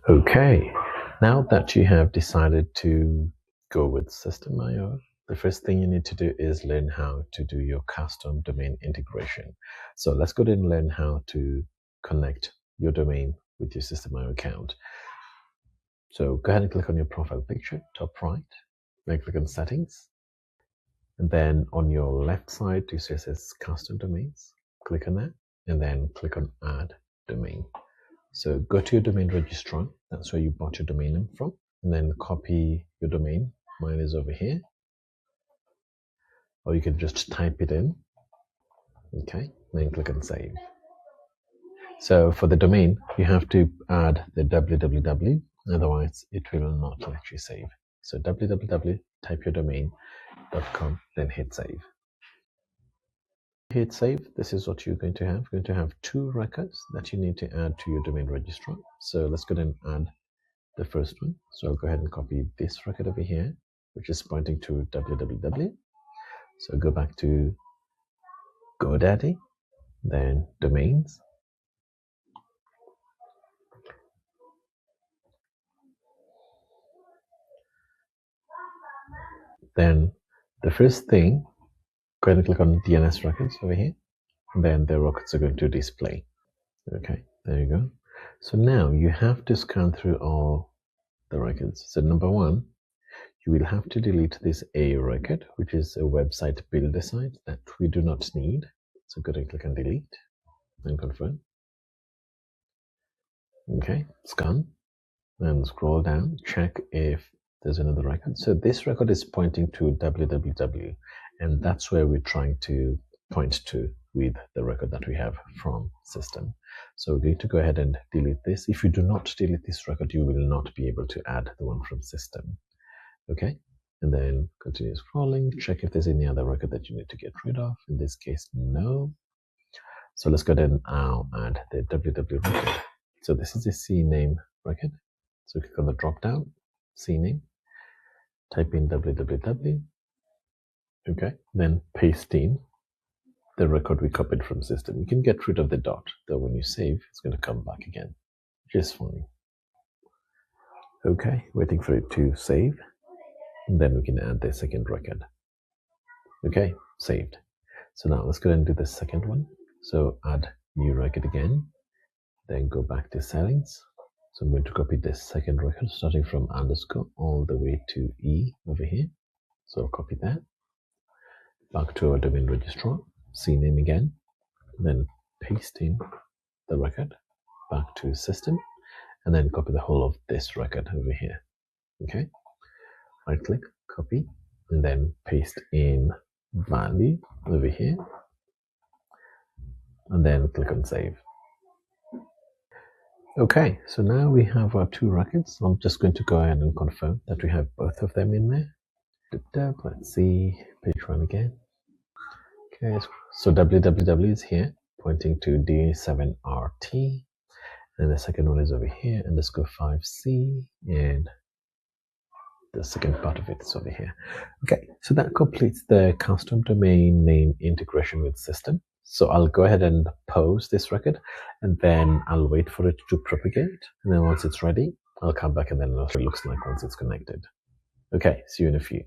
Okay, now that you have decided to go with System.io, the first thing you need to do is learn how to do your custom domain integration. So let's go ahead and learn how to connect your domain with your System.io account. So go ahead and click on your profile picture, top right, then click on settings. And then on your left side, you see it says custom domains. Click on that and then click on add domain. So go to your domain registrar, that's where you bought your domain name from, and then copy your domain. Mine is over here. Or you can just type it in. Okay, then click on save. So for the domain, you have to add the www, otherwise it will not let you save. So www, type your domain.com, then hit save. Hit save, this is what you're going to have. You're going to have two records that you need to add to your domain registrar. So let's go ahead and add the first one. So I'll go ahead and copy this record over here, which is pointing to www. So go back to GoDaddy, then domains. Then the first thing, go ahead and click on DNS records over here. And then the records are going to display. Okay, there you go. So now you have to scan through all the records. So number one, you will have to delete this A record, which is a website builder site that we do not need. So go ahead and click on delete and confirm. Okay, scan and scroll down, check if there's another record. So this record is pointing to www, and that's where we're trying to point to with the record that we have from system. So we're going to go ahead and delete this. If you do not delete this record, you will not be able to add the one from system. Okay, and then continue scrolling, check if there's any other record that you need to get rid of. In this case, no. So let's go ahead and now add the www record. So this is a CNAME record. So click on the drop down, CNAME, type in www. Okay, then paste in the record we copied from system. You can get rid of the dot, though when you save, it's going to come back again, which is fine. Okay, waiting for it to save. And then we can add the second record. Okay, saved. So now let's go ahead and do the second one. So add new record again, then go back to settings. So I'm going to copy the second record starting from underscore all the way to E over here. So I'll copy that. Back to our domain registrar, CNAME again, then paste in the record, back to system, and then copy the whole of this record over here. Okay, right click, copy, and then paste in value over here, and then click on save. Okay, so now we have our two records. I'm just going to go ahead and confirm that we have both of them in there. Let's see, page one again. Okay, so www is here, pointing to D7RT. And the second one is over here, _5C, and the second part of it is over here. Okay, so that completes the custom domain name integration with system. So I'll go ahead and pause this record, and then I'll wait for it to propagate. And then once it's ready, I'll come back and then I'll show you what it looks like once it's connected. Okay, see you in a few.